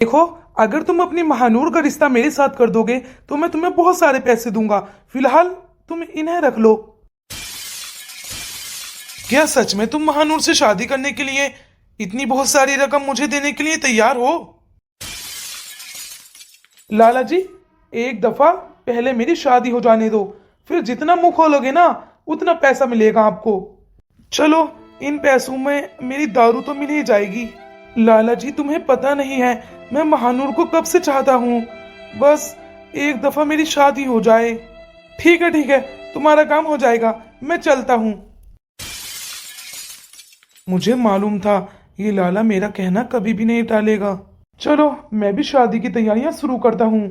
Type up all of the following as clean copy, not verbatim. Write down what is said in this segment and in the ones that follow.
देखो, अगर तुम अपनी महानूर का रिश्ता मेरे साथ कर दोगे तो मैं तुम्हें बहुत सारे पैसे दूंगा। फिलहाल तुम इन्हें रख लो। क्या सच में तुम महानूर से शादी करने के लिए इतनी बहुत सारी रकम मुझे देने के लिए तैयार हो? लाला जी, एक दफा पहले मेरी शादी हो जाने दो, फिर जितना मुंह खोलोगे ना उतना पैसा मिलेगा आपको। चलो, इन पैसों में मेरी दारू तो मिल ही जाएगी। लाला जी, तुम्हें पता नहीं है मैं महानूर को कब से चाहता हूँ। बस एक दफा मेरी शादी हो जाए। ठीक है ठीक है, तुम्हारा काम हो जाएगा, मैं चलता हूँ। मुझे मालूम था ये लाला मेरा कहना कभी भी नहीं टालेगा। चलो, मैं भी शादी की तैयारियां शुरू करता हूँ।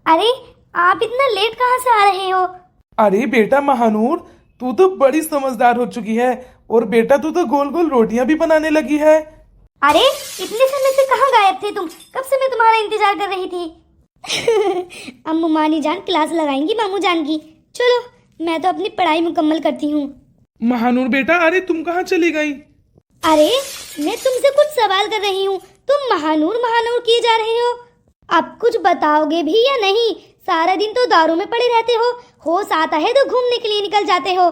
अरे, आप इतना लेट कहाँ से आ रहे हो? अरे बेटा महानूर, तू तो बड़ी समझदार हो चुकी है। और बेटा, तू तो गोल गोल रोटियां भी बनाने लगी है। अरे, इतने समय से कहाँ गायब थे तुम? कब से मैं तुम्हारा इंतजार कर रही थी। अम्मू मानी जान क्लास लगाएंगी मामू जान की। चलो, मैं तो अपनी पढ़ाई मुकम्मल करती हूँ। महानूर बेटा, अरे तुम कहाँ चली गई? अरे, मैं तुमसे कुछ सवाल कर रही हूँ, तुम महानूर महानूर किए जा रहे हो। अब कुछ बताओगे भी या नहीं? सारा दिन तो दारू में पड़े रहते हो, होश आता है तो घूमने के लिए निकल जाते हो।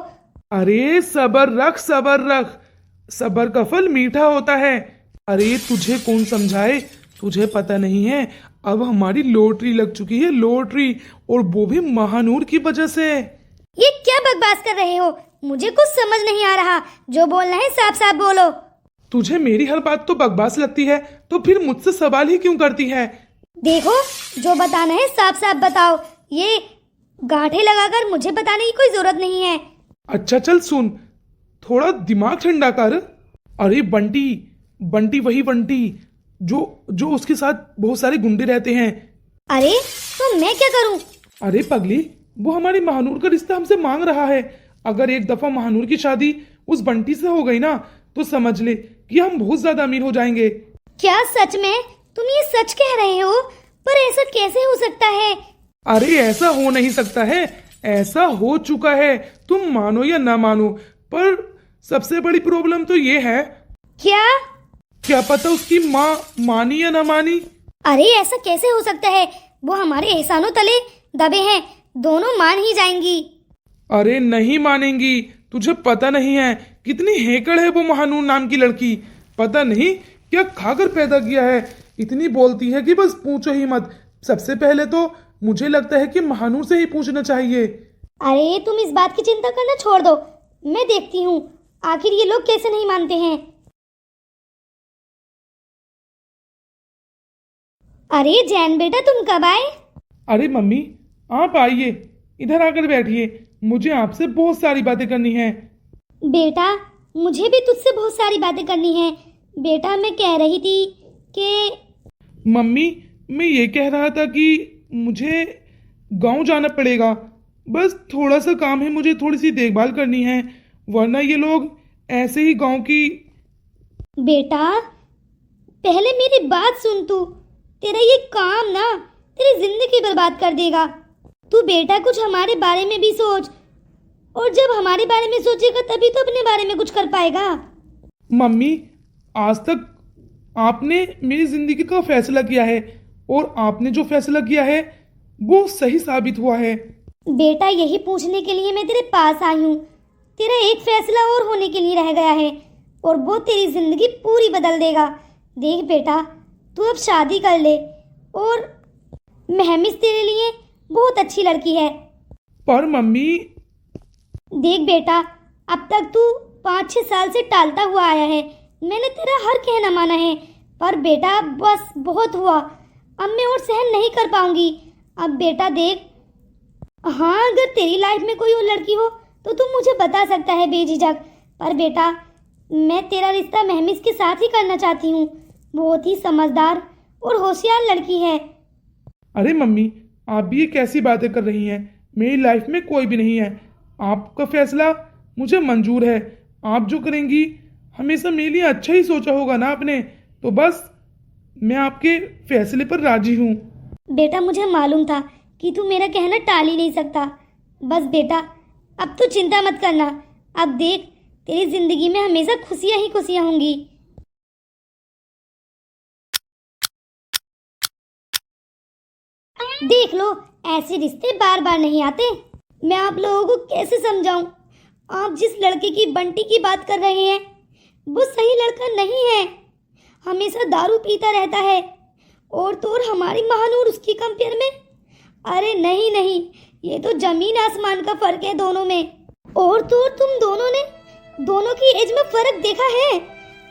अरे सबर रख, सबर रख, सबर का फल मीठा होता है। अरे तुझे कौन समझाए, तुझे पता नहीं है अब हमारी लॉटरी लग चुकी है, लॉटरी, और वो भी महानूर की वजह से। ये क्या बकवास कर रहे हो? मुझे कुछ समझ नहीं आ रहा। जो बोलना है साफ साफ बोलो। तुझे मेरी हर बात तो बकवास लगती है तो फिर मुझसे सवाल ही क्यों करती है? देखो, जो बताना है साफ साफ बताओ। ये गांठे लगाकर मुझे बताने की कोई जरूरत नहीं है। अच्छा चल सुन, थोड़ा दिमाग ठंडा कर। अरे बंटी, बंटी वही बंटी जो जो उसके साथ बहुत सारे गुंडे रहते हैं। अरे, तो मैं क्या करूं? अरे पगली, वो हमारी महानूर का रिश्ता हमसे मांग रहा है। अगर एक दफा महानूर की शादी उस बंटी से हो गई ना तो समझ ले कि हम बहुत ज्यादा अमीर हो जाएंगे। क्या सच में? तुम ये सच कह रहे हो? पर ऐसा कैसे हो सकता है? अरे ऐसा हो नहीं सकता है, ऐसा हो चुका है, तुम मानो या ना मानो। पर सबसे बड़ी प्रॉब्लम तो ये है। क्या? क्या पता उसकी माँ मानी या ना मानी। अरे, ऐसा कैसे हो सकता है? वो हमारे एहसानों तले दबे हैं, दोनों मान ही जाएंगी। अरे नहीं मानेंगी, तुझे पता नहीं है कितनी हेकड़ है वो महानूर नाम की लड़की। पता नहीं क्या खाकर पैदा किया है, इतनी बोलती है कि बस पूछो ही मत। सबसे पहले तो मुझे लगता है कि महानूर से ही पूछना चाहिए। अरे, तुम इस बात की चिंता करना छोड़ दो, मैं देखती हूँ आखिर ये लोग कैसे नहीं मानते हैं। अरे जैन बेटा, तुम कब आए? अरे मम्मी, आप आइए, इधर आकर बैठिए, मुझे आपसे बहुत सारी बातें करनी है। बेटा, मुझे भी तुझसे बहुत सारी बातें करनी है। बेटा, मैं कह रही थी कि मम्मी, मैं ये कह रहा था कि मुझे गांव जाना पड़ेगा। बस थोड़ा सा काम है, मुझे थोड़ी सी देखभाल करनी है, वरना ये लोग ऐसे ही गांव की। बेटा, पहले मेरी बात सुन तू। तेरा ये काम ना तेरी जिंदगी बर्बाद कर देगा। तू बेटा कुछ हमारे बारे में भी सोच, और जब हमारे बारे में सोचेगा तभी तो अपने बारे में कुछ कर पाएगा। मम्मी, आज तक आपने मेरी जिंदगी का फैसला किया है और आपने जो फैसला किया है वो सही साबित हुआ है। बेटा, यही पूछने के लिए मैं तेरे पास आई हूँ। तेरा एक फैसला और होने के लिए रह गया है और वो तेरी जिंदगी पूरी बदल देगा। देख बेटा, तू अब शादी कर ले, और महमिस तेरे लिए बहुत अच्छी लड़की है। पर मम्मी। देख बेटा, अब तक तू 5-6 साल से टालता हुआ आया है। मैंने तेरा हर कहना माना है, पर बेटा बस बहुत हुआ। अब मैं और सहन नहीं कर पाऊंगी। अब बेटा देख, हाँ, अगर तेरी लाइफ में कोई और लड़की हो तो तू मुझे बता सकता है बेझिझक। पर बेटा, मैं तेरा रिश्ता महमिस के साथ ही करना चाहती हूँ। बहुत ही समझदार और होशियार लड़की है। अरे मम्मी, आप भी ये कैसी बातें कर रही हैं? मेरी लाइफ में कोई भी नहीं है। आपका फैसला मुझे मंजूर है। आप जो करेंगी हमेशा मेरे लिए अच्छा ही सोचा होगा ना आपने, तो बस मैं आपके फैसले पर राजी हूँ। बेटा, मुझे मालूम था कि तू मेरा कहना टाल ही नहीं सकता। बस बेटा, अब तू चिंता मत करना। अब देख, तेरी जिंदगी में हमेशा खुशियां ही खुशियां होंगी। देख लो, ऐसे रिश्ते बार बार नहीं आते। मैं आप लोगों को कैसे समझाऊं? आप जिस लड़के की बंटी की बात कर रहे हैं वो सही लड़का नहीं है। हमेशा दारू पीता रहता है और तो और हमारी महानूर उसकी कंपेयर में, अरे नहीं नहीं, ये तो जमीन आसमान का फर्क है दोनों में। और तो और तुम दोनों ने दोनों की एज में फर्क देखा है?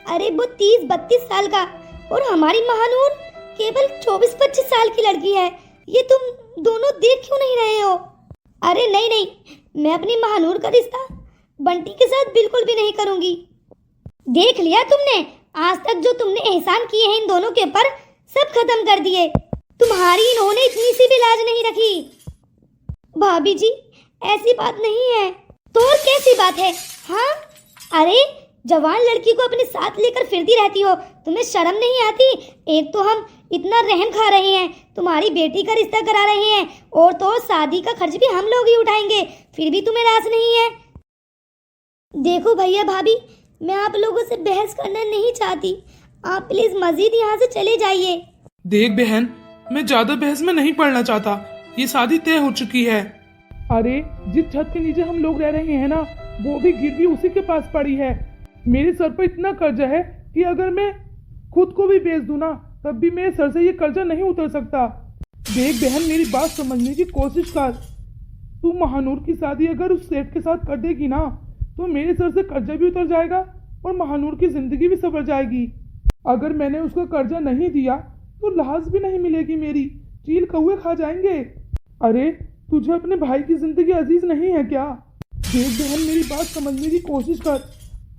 अरे वो 30-32 साल का और हमारी महानूर केवल 24-25 साल की लड़की है। ये तुम दोनों देख क्यों नहीं रहे हो? अरे नहीं नहीं, मैं अपनी महानूर का रिश्ता बंटी के साथ बिल्कुल भी नहीं करूंगी। देख लिया तुमने, आज तक जो तुमने एहसान किए हैं इन दोनों के ऊपर सब खत्म कर दिए। तुम्हारी इन्होंने इतनी सी भी लाज नहीं रखी। भाभी जी, ऐसी बात नहीं है। तो और कैसी बात है? हाँ, अरे जवान लड़की को अपने साथ लेकर फिरती रहती हो, तुम्हें शर्म नहीं आती? एक तो हम इतना रहम खा रहे हैं, तुम्हारी बेटी का रिश्ता करा रहे हैं और तो शादी का खर्च भी हम लोग ही उठाएंगे, फिर भी तुम्हें रास नहीं है। देखो भैया भाभी, मैं आप लोगों से बहस करना नहीं चाहती, आप प्लीज मजीद यहाँ से चले जाइए। देख बहन, मैं ज्यादा बहस में नहीं पड़ना चाहता, ये शादी तय हो चुकी है। अरे जिस छत के नीचे हम लोग रह रहे हैं ना, वो भी गिरवी उसी के पास पड़ी है। मेरे सर पर इतना कर्जा है कि अगर मैं खुद को भी बेच दूं ना, तब भी मेरे सर से ये कर्जा नहीं उतर सकता। देख बहन, मेरी बात समझने की कोशिश कर। तू महानूर की शादी अगर उस सेठ के साथ कर देगी ना, तो मेरे सर से कर्जा भी उतर जाएगा और महानूर की जिंदगी भी संवर जाएगी। अगर मैंने उसका कर्जा नहीं दिया तो लाज भी नहीं मिलेगी मेरी, चील कौवे खा जाएंगे। अरे तुझे अपने भाई की जिंदगी अजीज नहीं है क्या? देख बहन, मेरी बात समझने की कोशिश कर।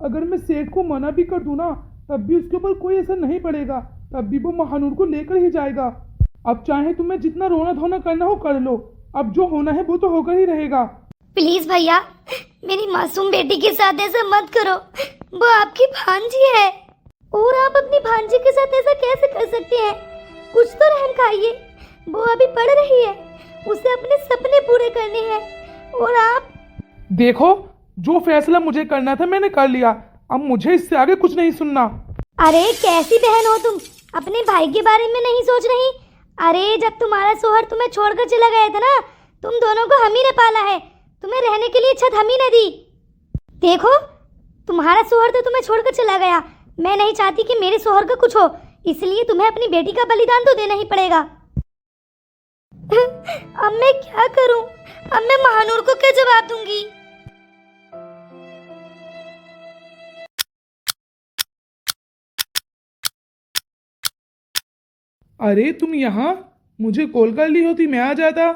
अगर मैं सेठ को मना भी कर दूं ना, तब भी उसके ऊपर कोई असर नहीं पड़ेगा, तब भी वो महानूर को लेकर ही जाएगा। अब चाहे तुम्हें जितना रोना धोना करना हो कर लो, अब जो होना है वो तो होकर ही रहेगा। प्लीज भैया, मेरी मासूम बेटी के साथ ऐसा मत करो, वो आपकी भांजी है और आप अपनी भांजी के साथ ऐसा कैसे कर सकते हैं? कुछ तो रहम खाइए, वो अभी पढ़ रही है, उसे अपने सपने पूरे करने हैं और आप। देखो, जो फैसला मुझे करना था मैंने कर लिया, अब मुझे इससे आगे कुछ नहीं सुनना। अरे कैसी बहन हो तुम, अपने भाई के बारे में नहीं सोच रही? अरे जब तुम्हारा शोहर तुम्हें छोड़कर चला गया था ना, तुम दोनों को हम ही ने पाला है, तुम्हें रहने के लिए छत हम ही ने दी। देखो, तुम्हारा शोहर तो तुम्हें छोड़कर चला गया, मैं नहीं चाहती कि मेरे शोहर का कुछ हो, इसलिए तुम्हें अपनी बेटी का बलिदान तो देना ही पड़ेगा। अब मैं क्या करूं? अब मैं महानूर को क्या जवाब दूंगी? अरे तुम यहाँ, मुझे कॉल कर ली होती मैं आ जाता।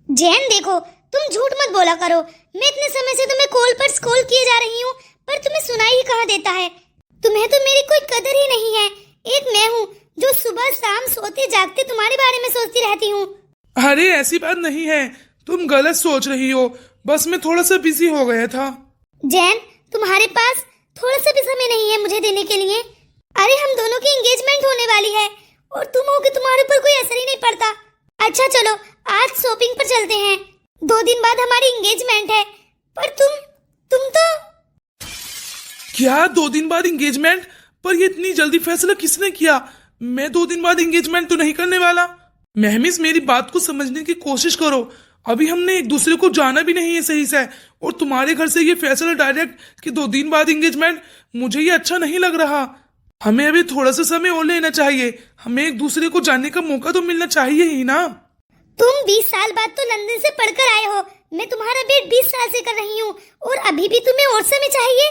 जैन देखो, तुम झूठ मत बोला करो, मैं इतने समय से तुम्हें कॉल पर स्क्रॉल किए जा रही हूँ, पर तुम्हें सुनाई ही कहाँ देता है। तुम्हें तो मेरी कोई कदर ही नहीं है। एक मैं हूँ जो सुबह शाम सोते जागते तुम्हारे बारे में सोचती रहती हूँ। अरे ऐसी बात नहीं है, तुम गलत सोच रही हो, बस मैं थोड़ा सा बिजी हो गया था। जैन, तुम्हारे पास थोड़ा सा भी समय नहीं है मुझे देने के लिए? अरे हम दोनों की एंगेजमेंट होने वाली है और तुम हो कि तुम्हारे ऊपर कोई असर ही नहीं पड़ता। अच्छा चलो, आज शॉपिंग पर चलते हैं, 2 दिन बाद हमारी एंगेजमेंट है। पर तुम तो। क्या 2 दिन बाद एंगेजमेंट? पर ये इतनी जल्दी फैसला किसने किया? मैं 2 दिन बाद एंगेजमेंट तो नहीं करने वाला। महमिस, मेरी बात को समझने की कोशिश करो, अभी हमने एक दूसरे को जाना भी नहीं है सही से, और तुम्हारे घर से ये फैसला डायरेक्ट कि 2 दिन बाद एंगेजमेंट, मुझे ये अच्छा नहीं लग रहा। हमें अभी थोड़ा सा समय और लेना चाहिए, हमें एक दूसरे को जानने का मौका तो मिलना चाहिए ही ना। तुम 20 साल बाद तो लंदन से पढ़कर आए हो, मैं तुम्हारा वेट 20 साल से कर रही हूँ और अभी भी तुम्हें और समय चाहिए?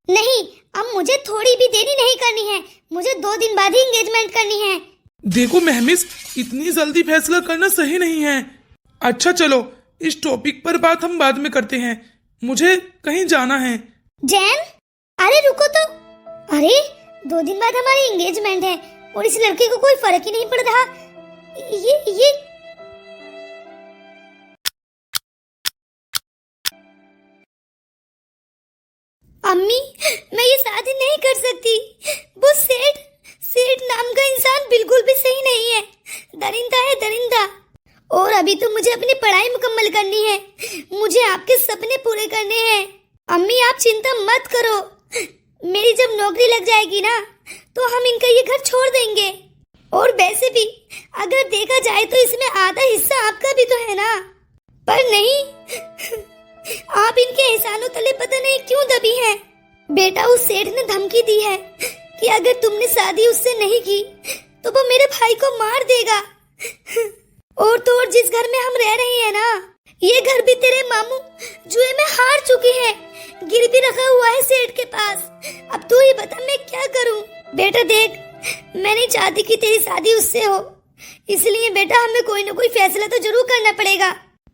नहीं, अब मुझे थोड़ी भी देरी नहीं करनी है, मुझे 2 दिन बाद ही एंगेजमेंट करनी है। देखो महमिस, इतनी जल्दी फैसला करना सही नहीं है। अच्छा चलो, इस टॉपिक पर बात हम बाद में करते हैं, मुझे कहीं जाना है। जैन, अरे रुको तो। अरे 2 दिन बाद हमारी एंगेजमेंट है और इस लड़के को कोई फर्क ही नहीं पड़ रहा। ये अम्मी, मैं ये शादी नहीं कर सकती। वो सेठ नाम का इंसान बिल्कुल भी सही नहीं है, दरिंदा है दरिंदा। और अभी तो मुझे अपनी पढ़ाई मुकम्मल करनी है, मुझे आपके सपने पूरे करने हैं। अम्मी आप चिंता मत करो, जाएंगी ना तो हम इनका ये घर छोड़ देंगे। और वैसे भी अगर देखा जाए तो इसमें आधा हिस्सा आपका भी तो है ना। पर नहीं, आप इनके एहसानों तले पता नहीं क्यों दबी हैं। बेटा, उस सेठ ने धमकी दी है कि अगर तुमने शादी उससे नहीं की तो वो मेरे भाई को मार देगा। और तो और जिस घर में हम रह रहे हैं ना, ये घर भी तेरे मामू जुए में हार चुके हैं, गिरवी रखा हुआ है सेठ के पास। अब तू ही बता मैं क्या करूं। बेटा देख, मैं नहीं चाहती कि तेरी शादी उससे हो, इसलिए बेटा हमें कोई ना कोई फैसला तो जरूर करना पड़ेगा।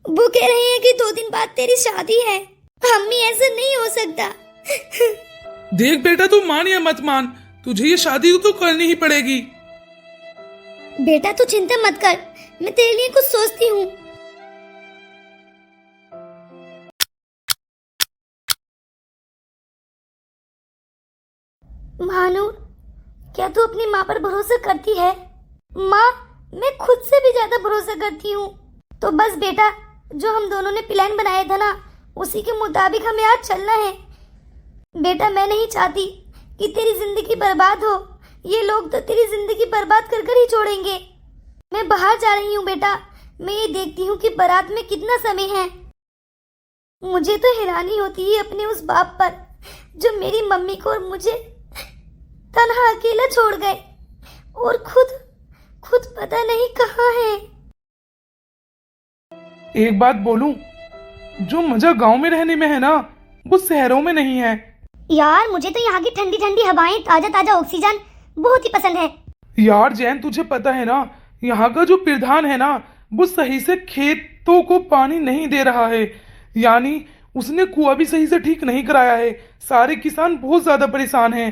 वो कह रहे हैं कि 2 दिन बाद तेरी शादी है। मम्मी, ऐसा नहीं हो सकता। देख बेटा, तू मान या मत मान, तुझे ये शादी तो करनी ही पड़ेगी। बेटा तू चिंता मत कर, मैं तेरे लिए कुछ सोचती हूँ। महानूर, क्या तू अपनी माँ पर भरोसा करती है? माँ, मैं खुद से भी ज्यादा भरोसा करती हूँ। तो बस बेटा, जो हम दोनों ने प्लान बनाया था ना, उसी के मुताबिक हमें आज चलना है। बेटा, मैं नहीं चाहती कि तेरी जिंदगी बर्बाद हो। ये लोग तो तेरी जिंदगी बर्बाद कर कर ही छोड़ेंगे। मैं बाहर जा रही हूँ बेटा, मैं ये देखती हूँ कि बारात में कितना समय है। मुझे तो हैरानी होती है अपने उस बाप पर, जो मेरी मम्मी को और मुझे तन्हा अकेला छोड़ गए और खुद पता नहीं कहाँ है। एक बात बोलूं, जो मजा गांव में रहने में है ना, वो शहरों में नहीं है। यार, मुझे तो यहाँ की ठंडी ठंडी हवाएं, ताजा ताजा ऑक्सीजन बहुत ही पसंद है। यार जैन, तुझे पता है ना, यहाँ का जो प्रधान है ना, वो सही से खेतों को पानी नहीं दे रहा है। यानी उसने कुआं भी सही से ठीक नहीं कराया है। सारे किसान बहुत ज्यादा परेशान हैं।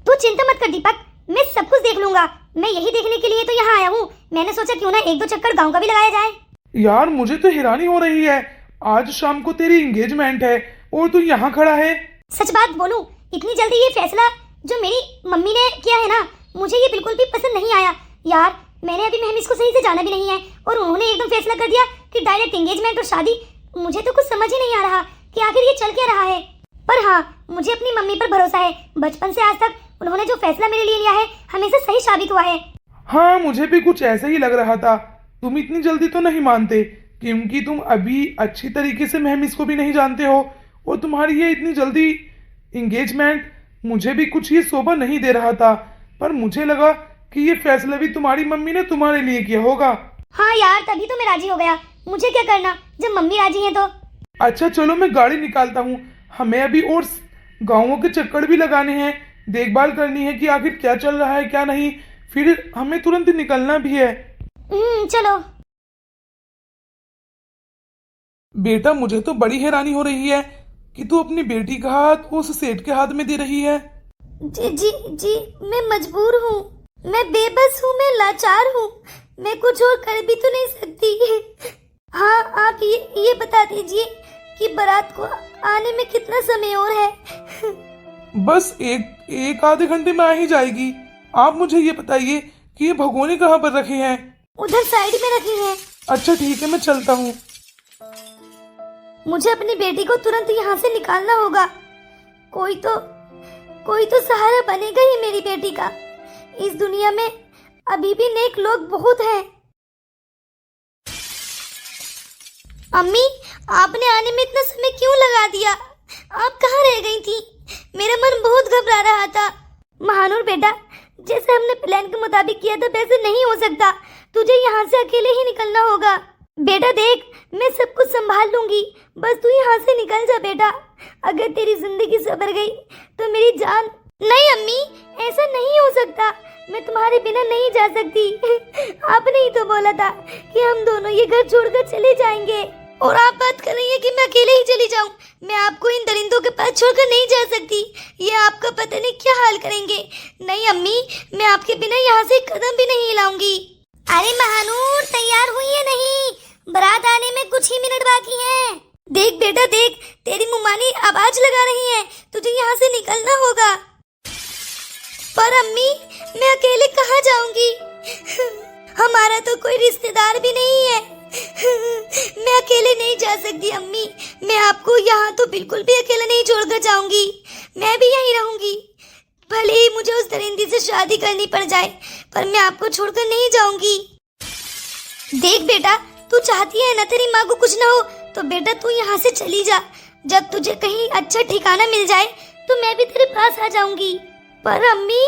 तू चिंता मत कर दीपक, मैं सब कुछ देख लूंगा। मैं यही देखने के लिए तो यहाँ आया हूँ। मैंने सोचा क्यों ना 1-2 चक्कर गांव का भी लगाया जाए। यार मुझे तो हैरानी हो रही है, आज शाम को तेरी एंगेजमेंट है और तू यहाँ खड़ा है। सच बात बोलूं, इतनी जल्दी ये फैसला जो मेरी मम्मी ने किया है ना, मुझे ये बिल्कुल भी पसंद नहीं आया। यार, मैंने अभी महमिस को सही से जाना भी नहीं है और उन्होंने एकदम फैसला कर दिया कि डायरेक्ट एंगेजमेंट और शादी। मुझे तो कुछ समझ ही नहीं आ रहा कि आखिर ये चल क्या रहा है। पर हाँ, मुझे अपनी मम्मी पर भरोसा है। बचपन से आज तक उन्होंने जो फैसला मेरे लिए लिया है हमेशा सही साबित हुआ है। हाँ, मुझे भी कुछ ऐसा ही लग रहा था। तुम इतनी जल्दी तो नहीं मानते, क्योंकि तुम अभी अच्छी तरीके से महमिस को भी नहीं जानते हो, और तुम्हारी ये इतनी जल्दी एंगेजमेंट मुझे भी कुछ ये शोभा नहीं दे रहा था। पर मुझे लगा कि ये फैसला भी तुम्हारी मम्मी ने तुम्हारे लिए किया होगा। हाँ यार, तभी तो मैं राजी हो गया। मुझे क्या करना जब मम्मी राजी है तो। अच्छा चलो, मैं गाड़ी निकालता हूँ। हमें अभी और गाँवों के चक्कर भी लगाने हैं, देखभाल करनी है कि आखिर क्या चल रहा है क्या नहीं, फिर हमें तुरंत निकलना भी है। चलो। बेटा, मुझे तो बड़ी हैरानी हो रही है कि तू अपनी बेटी का हाथ उस सेठ के हाथ में दे रही है। जी, मैं मजबूर हूँ, मैं बेबस हूँ, मैं लाचार हूँ, मैं कुछ और कर भी तो नहीं सकती। हाँ, आप ये बता दीजिए कि बारात को आने में कितना समय और है? बस एक आधे घंटे में आ ही जाएगी। आप मुझे ये बताइए कि ये भगोने कहाँ पर रखे हैं? उधर साइड में रखे हैं। अच्छा ठीक है, मैं चलता हूँ। मुझे अपनी बेटी को तुरंत यहाँ से निकालना होगा। कोई तो सहारा बनेगा ही मेरी बेटी का। इस दुनिया में अभी भी नेक लोग बहुत हैं। अम्मी, आपने आने में इतना समय क्यों लगा दिया? आप कहाँ रह गई थी? मेरा मन बहुत घबरा रहा था। महानूर बेटा, जैसे हमने प्लान के मुताबिक किया था वैसे नहीं हो सकता। तुझे यहाँ से अकेले ही निकलना होगा। बेटा देख, मैं सब कुछ संभाल लूंगी, बस तू यहाँ से निकल जा बेटा। अगर तेरी जिंदगी सवर गई तो मेरी जान। नहीं अम्मी, ऐसा नहीं हो सकता। मैं तुम्हारे बिना नहीं जा सकती। आपने ही तो बोला था कि हम दोनों ये घर छोड़कर चले जाएंगे, और आप बात कर रही हैं कि मैं अकेले ही चली जाऊं। मैं आपको इन दरिंदों के पास छोड़कर नहीं जा सकती। ये आपका पता नहीं क्या हाल करेंगे। नहीं अम्मी, मैं आपके बिना यहाँ से कदम भी नहीं हिलाऊंगी। अरे महानूर, तैयार हुई है नहीं? बारात आने में कुछ ही मिनट बाकी हैं। देख बेटा देख, तेरी मुमानी आवाज लगा रही है, तुझे यहाँ से निकलना होगा। पर अम्मी, मैं अकेले कहाँ जाऊंगी? हमारा तो कोई रिश्तेदार भी नहीं है। मैं अकेले नहीं जा सकती अम्मी। मैं आपको यहाँ तो बिल्कुल भी अकेला नहीं छोड़कर जाऊंगी। मैं भी यहीं रहूंगी। भले ही मुझे उस दरिंदी से शादी करनी पड़ जाए, पर मैं आपको छोड़कर नहीं जाऊंगी। देख बेटा, तू चाहती है ना तेरी माँ को कुछ ना हो, तो बेटा तू यहाँ से चली जा। जब तुझे कहीं अच्छा ठिकाना मिल जाए तो मैं भी तेरे पास आ जाऊंगी। पर अम्मी,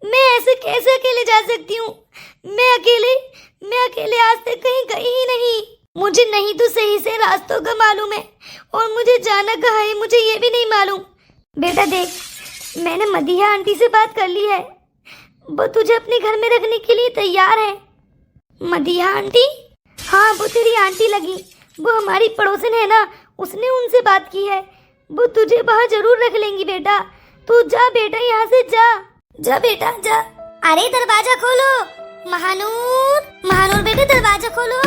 मैं ऐसे कैसे अकेले जा सकती हूँ? मैं अकेले आज तक कहीं गई ही नहीं। मुझे नहीं तो सही से रास्तों का मालूम है, और मुझे जाना कहाँ है मुझे ये भी नहीं मालूम। बेटा देख, मैंने मदीहा आंटी से बात कर ली है, वो तुझे अपने घर में रखने के लिए तैयार है। मदीहा आंटी? हाँ, वो तेरी आंटी लगी, वो हमारी पड़ोसन है ना, उसने उनसे बात की है। वो तुझे वहाँ जरूर रख लेंगी बेटा। तू जा बेटा, यहाँ से जा। जा बेटा जा। अरे दरवाजा खोलो, महानूर बेटे दरवाजा खोलो।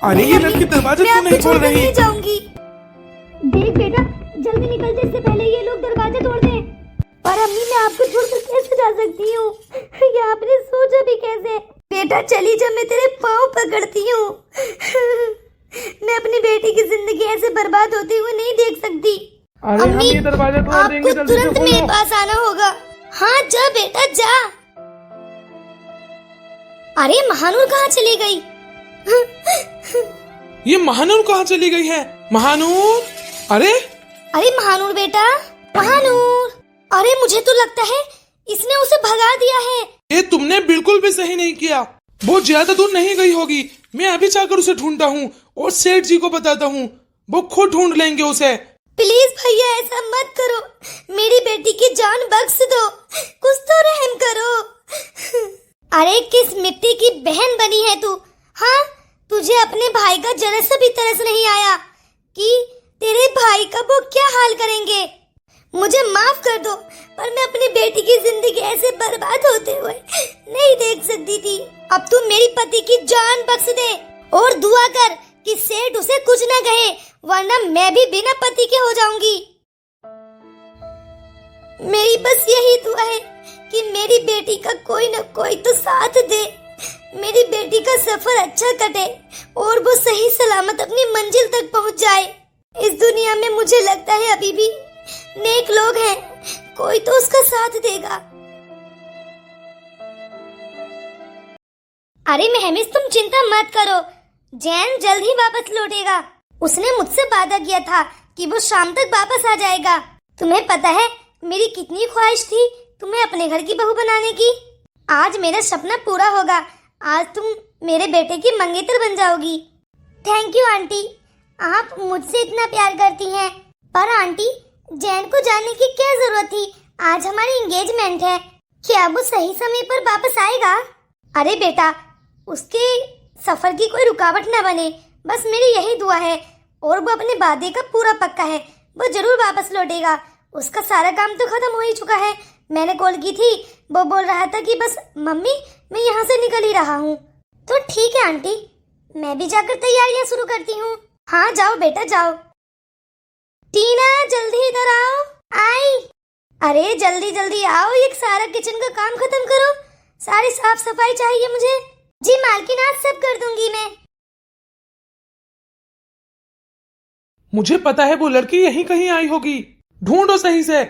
अरे ये लड़की दरवाजा क्यों नहीं खोल रही? नहीं जाऊंगी। देख बेटा, जल्दी निकलते इससे पहले ये लोग दरवाजा तोड़ दें। पर अम्मी, मैं आपको छोड़कर कैसे जा सकती हूँ? ये आपने सोचा भी कैसे? बेटा चली जा, मैं तेरे पाँव पकड़ती हूँ। मैं अपनी बेटी की जिंदगी ऐसे बर्बाद होती हुई नहीं देख सकती। अरे हम ये दरवाजा तोड़ देंगे, आपको जल्दी से तुरंत खोलो। मेरे पास आना होगा। हाँ जा बेटा जा। अरे महानूर कहाँ चली गई? ये महानूर कहाँ चली गई है? महानूर! अरे महानूर बेटा, महानूर! अरे मुझे तो लगता है इसने उसे भगा दिया है। ये तुमने बिल्कुल भी सही नहीं किया। वो ज्यादा दूर नहीं गई होगी। मैं अभी जाकर उसे ढूंढता हूँ और सेठ जी को बताता हूँ, वो खुद ढूंढ लेंगे उसे। प्लीज भैया, ऐसा मत करो, मेरी बेटी की जान बख्श दो, कुछ तो रहम करो। अरे किस मिट्टी की बहन बनी है तू? हाँ, तुझे अपने भाई का जरा सा भी तरस नहीं आया कि तेरे भाई का वो क्या हाल करेंगे? मुझे माफ कर दो, पर मैं अपनी बेटी की जिंदगी ऐसे बर्बाद होते हुए नहीं देख सकती थी। अब तू मेरी पति की जान बख्श दे और दुआ कर कि सेठ उसे कुछ न कहे, वरना मैं भी बिना पति के हो जाऊंगी। मेरी बस यही दुआ है कि मेरी बेटी का कोई न कोई तो साथ दे, मेरी बेटी का सफर अच्छा कटे और वो सही सलामत अपनी मंजिल तक पहुंच जाए। इस दुनिया में मुझे लगता है अभी भी नेक लोग हैं, कोई तो उसका साथ देगा। अरे महमिस, तुम चिंता मत करो, जैन जल्द ही वापस लौटेगा। उसने मुझसे वादा किया था कि वो शाम तक वापस आ जाएगा। तुम्हें पता है मेरी कितनी ख्वाहिश थी तुम्हें अपने घर की बहू बनाने की। आज मेरा सपना पूरा होगा, आज तुम मेरे बेटे की मंगेतर बन जाओगी। थैंक यू आंटी, आप मुझसे इतना प्यार करती हैं। पर आंटी, जैन को जाने की क्या जरूरत थी? आज हमारी एंगेजमेंट है, क्या वो सही समय पर वापस आएगा? अरे बेटा, उसके सफर की कोई रुकावट न बने, बस मेरी यही दुआ है। और वो अपने वादे का पूरा पक्का है, वो जरूर वापस लौटेगा। उसका सारा काम तो खत्म हो ही चुका है। मैंने कॉल की थी, वो बोल रहा था कि बस मम्मी मैं यहाँ से निकल ही रहा हूँ। तो ठीक है आंटी, मैं भी जाकर तैयारियां शुरू करती हूँ। हाँ जाओ बेटा जाओ। टीना जल्दी इधर आओ। आई। अरे जल्दी जल्दी आओ, ये सारा किचन का काम खत्म करो, सारी साफ सफाई चाहिए मुझे। जी मालकिन, आज सब कर दूंगी मैं। मुझे पता है वो लड़की यहीं कहीं आई होगी, ढूंढो सही से,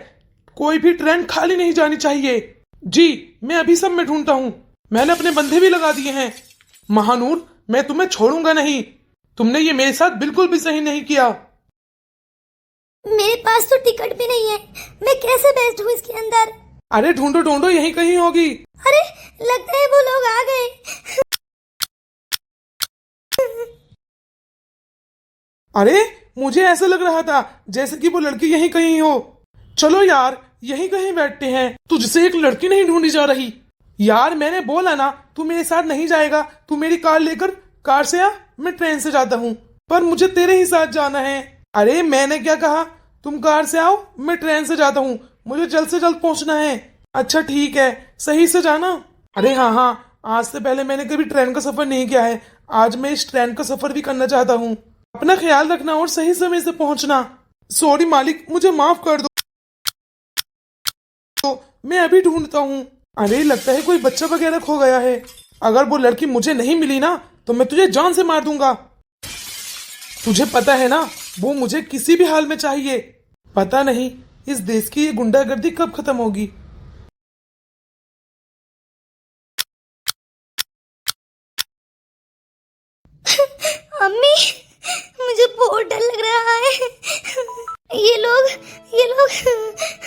कोई भी ट्रेन खाली नहीं जानी चाहिए। जी मैं अभी सब में ढूंढता हूँ, मैंने अपने बंधे भी लगा दिए हैं। महानूर, मैं तुम्हें छोड़ूंगा नहीं, तुमने ये मेरे साथ बिल्कुल भी सही नहीं किया। मेरे पास तो टिकट भी नहीं है, मैं कैसे बैठूं इसके अंदर? अरे ढूंढो ढूंढो, यहीं कहीं होगी। अरे लगता है वो लोग आ गए। अरे मुझे ऐसा लग रहा था जैसे कि वो लड़की यहीं कहीं हो। चलो यार, यहीं कहीं बैठते हैं, तुझसे एक लड़की नहीं ढूंढी जा रही। यार मैंने बोला ना तू मेरे साथ नहीं जाएगा, तू मेरी कार लेकर कार से आ, मैं ट्रेन से जाता हूँ, पर मुझे तेरे ही साथ जाना है। अरे मैंने क्या कहा, तुम कार से आओ, मैं ट्रेन से जाता हूँ, मुझे जल्द से जल्द पहुंचना है। अच्छा ठीक है, सही से जाना। अरे हाँ हाँ, आज से पहले मैंने कभी ट्रेन का सफर नहीं किया है, आज मैं इस ट्रेन का सफर भी करना चाहता हूँ। अपना ख्याल रखना और सही समय से पहुंचना। सॉरी मालिक, मुझे माफ कर दो, तो मैं अभी ढूंढता हूँ। अरे लगता है कोई बच्चा वगैरह खो गया है। अगर वो लड़की मुझे नहीं मिली ना तो मैं तुझे जान से मार दूंगा। तुझे पता है ना, वो मुझे किसी भी हाल में चाहिए। पता नहीं इस देश की ये गुंडागर्दी कब खत्म होगी।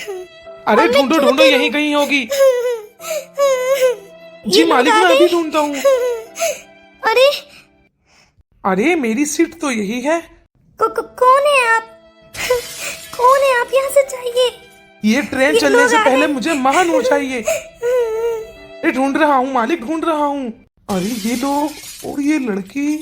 अरे अब मैं ढूंढो क्यों ढूंढो, दे यहीं कहीं होगी। जी ये लोग मालिक, आ मैं गए। अभी ढूंढता हूँ। अरे अरे मेरी सीट तो यही है। कौन है आप? कौन है आप? यहाँ से जाइए। ये ट्रेन ये चलने लोग से आ पहले गए। मुझे महानूर चाहिए। ये ढूंढ रहा हूँ मालिक, ढूंढ रहा हूँ। अरे ये लोग और ये लड़की।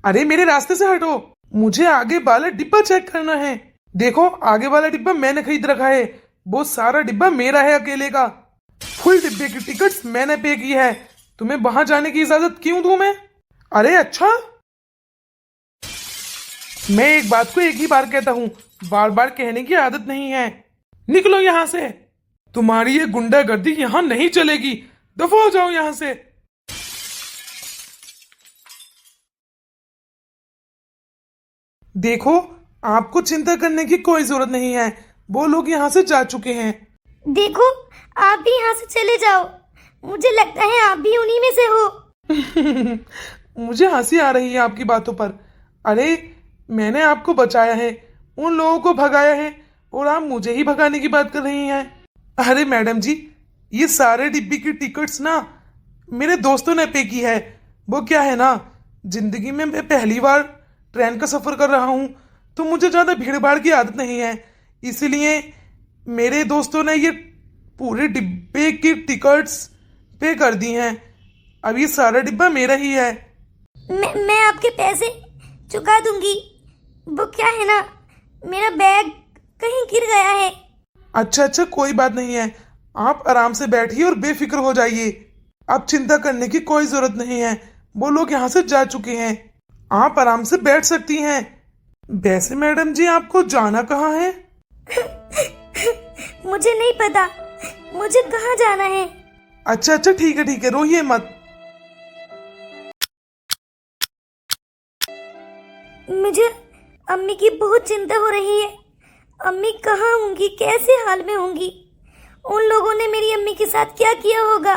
अरे मेरे रास्ते से हटो, मुझे आगे वाला डिब्बा चेक करना है। देखो, आगे वाला डिब्बा मैंने खरीद रखा है। वो सारा डिब्बा मेरा है अकेले का। फुल डिब्बे की टिकट्स मैंने पे की है। तुम्हें वहां जाने की इजाजत क्यों दूं मैं? अरे अच्छा, मैं एक बात को एक ही बार कहता हूँ, बार बार कहने की आदत नहीं है। निकलो यहां से। तुम्हारी ये गुंडागर्दी यहां नहीं चलेगी। दफा हो जाओ यहां से। देखो, आपको चिंता करने की कोई जरूरत नहीं है। वो लोग यहां से जा चुके हैं। देखो, आप भी यहाँ से चले जाओ। मुझे लगता है आप भी उन्हीं में से हो। मुझे हंसी आ रही है आपकी बातों पर। अरे मैंने आपको बचाया है, उन लोगों को भगाया है, और आप मुझे ही भगाने की बात कर रही हैं। अरे मैडम जी, ये सारे डिब्बी की टिकट्स ना मेरे दोस्तों ने पे की है। वो क्या है ना, जिंदगी में मैं पहली बार ट्रेन का सफर कर रहा हूँ, तो मुझे ज्यादा भीड़ भाड़ की आदत नहीं है। इसलिए मेरे दोस्तों ने ये पूरे डिब्बे की टिकट्स पे कर दी हैं। अब ये सारा डिब्बा मेरा ही है। मैं आपके पैसे चुका दूंगी। वो क्या है ना, मेरा बैग कहीं गिर गया है। अच्छा अच्छा, कोई बात नहीं है। आप आराम से बैठिए और बेफिक्र हो जाइए। अब चिंता करने की कोई जरूरत नहीं है। वो लोग यहाँ से जा चुके हैं। आप आराम से बैठ सकती हैं। वैसे मैडम जी, आपको जाना कहाँ है? मुझे नहीं पता मुझे कहाँ जाना है। अच्छा अच्छा, ठीक है, रोइए मत। मुझे अम्मी की बहुत चिंता हो रही है। अम्मी कहाँ होंगी, कैसे हाल में होंगी? उन लोगों ने मेरी अम्मी के साथ क्या किया होगा?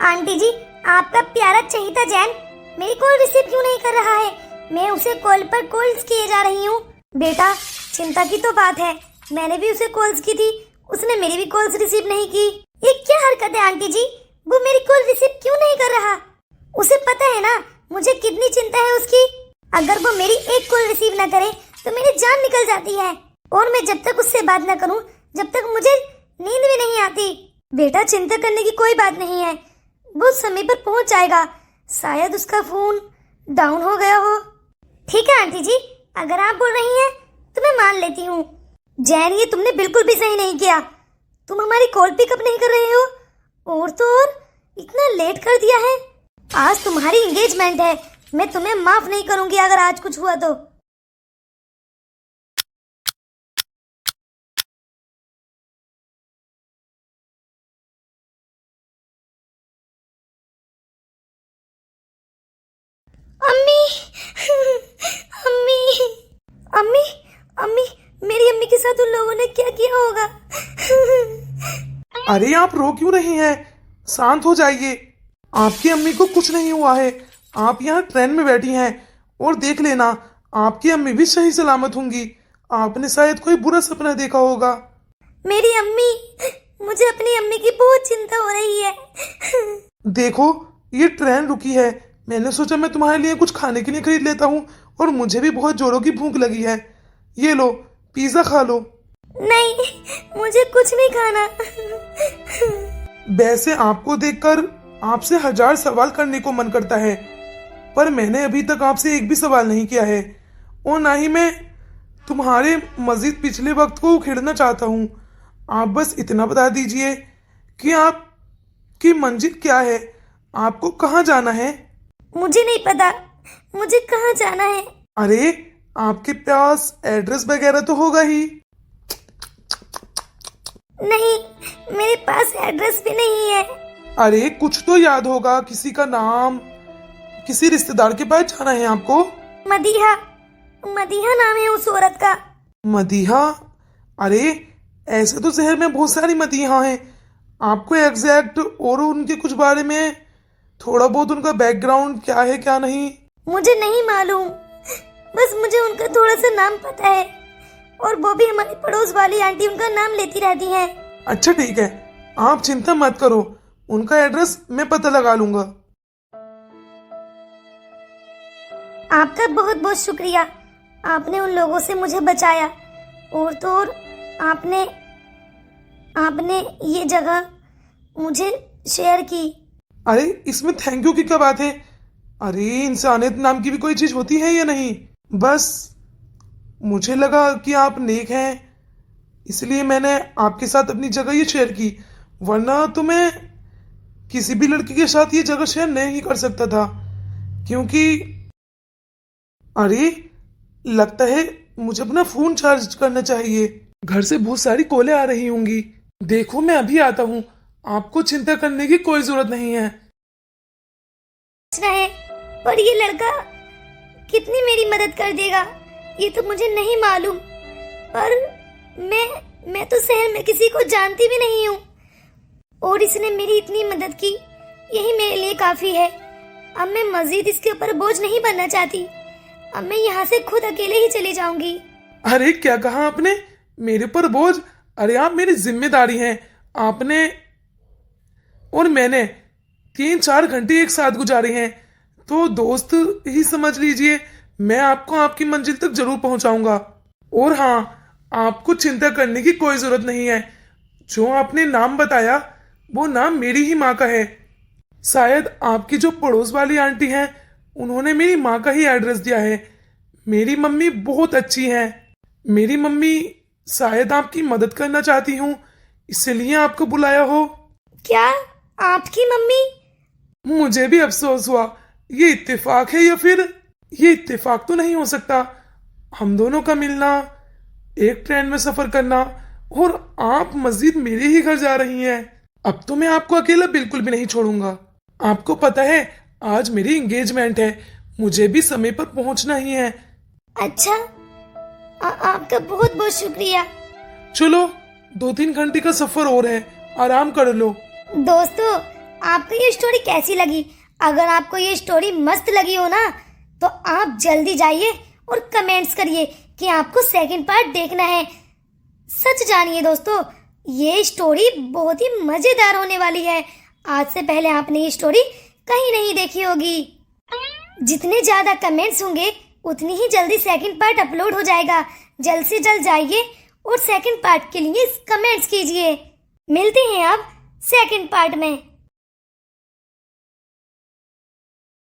आंटी जी, आपका प्यारा चहीता जैन मेरी कॉल रिसीव क्यों नहीं कर रहा है? मैं उसे कॉल पर कॉल्स किए जा रही हूँ। बेटा, चिंता की तो बात है, मैंने भी उसे कॉल्स की थी, उसने मेरी भी कॉल्स रिसीव नहीं की। ये क्या हरकत है आंटी जी? वो मेरी कॉल रिसीव क्यों नहीं कर रहा? उसे पता है ना मुझे कितनी चिंता है उसकी। अगर वो मेरी एक कॉल रिसीव न करे तो मेरी जान निकल जाती है, और मैं जब तक उससे बात न करूं जब तक मुझे नींद भी नहीं आती। बेटा, चिंता करने की कोई बात नहीं है, वो समय पर पहुंच जाएगा। शायद उसका फोन डाउन हो गया हो। ठीक है आंटी जी, अगर आप बोल रही हैं तो मैं मान लेती हूँ। जैन, ये तुमने बिल्कुल भी सही नहीं किया। तुम हमारी कॉल पिकअप नहीं कर रहे हो, और तो और इतना लेट कर दिया है। आज तुम्हारी एंगेजमेंट है, मैं तुम्हें माफ नहीं करूंगी अगर आज कुछ हुआ तो। अम्मी, अम्मी, अम्मी, अम्मी, मेरी अम्मी के साथ उन लोगों ने क्या किया होगा? अरे आप रो क्यों रही हैं? शांत हो जाइए। आपकी अम्मी को कुछ नहीं हुआ है। आप यहाँ ट्रेन में बैठी हैं, और देख लेना, आपकी अम्मी भी सही सलामत होंगी। आपने शायद कोई बुरा सपना देखा होगा। मेरी अम्मी, मुझे अपनी अम्मी की बहुत चिंता हो रही है। देखो, ये ट्रेन रुकी है। मैंने सोचा मैं तुम्हारे लिए कुछ खाने के लिए खरीद लेता हूँ, और मुझे भी बहुत जोरों की भूख लगी है। ये लो, पिज्जा खा लो। नहीं, मुझे कुछ नहीं खाना। वैसे आपको देखकर आपसे 1000 सवाल करने को मन करता है, पर मैंने अभी तक आपसे एक भी सवाल नहीं किया है, और ना ही मैं तुम्हारे मजीद पिछले वक्त को उखेड़ना चाहता हूँ। आप बस इतना बता दीजिए कि आपकी मंजिल क्या है, आपको कहाँ जाना है? मुझे नहीं पता मुझे कहाँ जाना है। अरे, आपके पास एड्रेस वगैरह तो होगा ही। नहीं, मेरे पास एड्रेस भी नहीं है। अरे कुछ तो याद होगा, किसी का नाम, किसी रिश्तेदार के पास जाना है आपको। मदीहा, मदीहा नाम है उस औरत का। मदीहा? अरे ऐसे तो शहर में बहुत सारी मदीहा हैं। आपको एग्जैक्ट और उनके कुछ बारे में थोड़ा बहुत उनका बैकग्राउंड क्या है क्या नहीं? मुझे नहीं मालूम, बस मुझे उनका थोड़ा सा नाम पता है और वो भी हमारी पड़ोस वाली आंटी उनका नाम लेती रहती है। अच्छा ठीक है, आप चिंता मत करो, उनका एड्रेस मैं पता लगा लूंगा। आपका बहुत बहुत शुक्रिया, आपने उन लोगों से मुझे बचाया और तो और आपने ये जगह मुझे शेयर की। अरे इसमें थैंक यू की क्या बात है? अरे इंसानियत नाम की भी कोई चीज होती है या नहीं? बस मुझे लगा कि आप नेक हैं, इसलिए मैंने आपके साथ अपनी जगह ये शेयर की, वरना तो मैं किसी भी लड़की के साथ ये जगह शेयर नहीं कर सकता था। क्योंकि अरे लगता है मुझे अपना फोन चार्ज करना चाहिए, घर से बहुत सारी कॉलें आ रही होंगी। देखो मैं अभी आता हूँ, आपको चिंता करने की कोई जरूरत नहीं है। है पर ये लड़का कितनी मेरी मदद कर देगा ये तो मुझे नहीं मालूम, पर मैं तो शहर में किसी को जानती भी नहीं हूँ और इसने मेरी इतनी मदद की, यही मेरे लिए काफी है। अब मैं मजीद इसके ऊपर बोझ नहीं बनना चाहती, अब मैं यहाँ से खुद अकेले ही चली जाऊंगी। अरे क्या कहा आपने? मेरे पर बोझ? अरे आप मेरी जिम्मेदारी हैं। आपने और मैंने 3-4 घंटे एक साथ गुजारे हैं, तो दोस्त ही समझ लीजिए। मैं आपको आपकी मंजिल तक जरूर पहुंचाऊंगा। और हाँ, आपको चिंता करने की कोई जरूरत नहीं है। जो आपने नाम बताया वो नाम मेरी ही माँ का है। शायद आपकी जो पड़ोस वाली आंटी हैं उन्होंने मेरी माँ का ही एड्रेस दिया है। मेरी मम्मी बहुत अच्छी हैं। मेरी मम्मी शायद आपकी मदद करना चाहती हूँ, इसलिए आपको बुलाया हो। क्या आपकी मम्मी? मुझे भी अफसोस हुआ, ये इत्तेफाक है या फिर ये इत्तेफाक तो नहीं हो सकता। हम दोनों का मिलना, एक ट्रेन में सफर करना, और आप मस्जिद मेरे ही घर जा रही हैं। अब तो मैं आपको अकेला बिल्कुल भी नहीं छोड़ूंगा। आपको पता है आज मेरी एंगेजमेंट है, मुझे भी समय पर पहुंचना ही है। अच्छा, आपका बहुत बहुत शुक्रिया। चलो 2-3 घंटे का सफर और है, आराम कर लो। दोस्तों, आपको ये स्टोरी कैसी लगी? अगर आपको ये स्टोरी मस्त लगी हो ना, तो आप जल्दी जाइए और कमेंट्स करिए कि आपको सेकंड पार्ट देखना है। सच जानिए दोस्तों, ये स्टोरी बहुत ही मजेदार होने वाली है। आज से पहले आपने ये स्टोरी कहीं नहीं देखी होगी। जितने ज्यादा कमेंट्स होंगे उतनी ही जल्दी सेकंड पार्ट अपलोड हो जाएगा। जल्द से जल्द जाइए और सेकंड पार्ट के लिए कमेंट्स कीजिए। मिलते हैं अब सेकंड पार्ट में।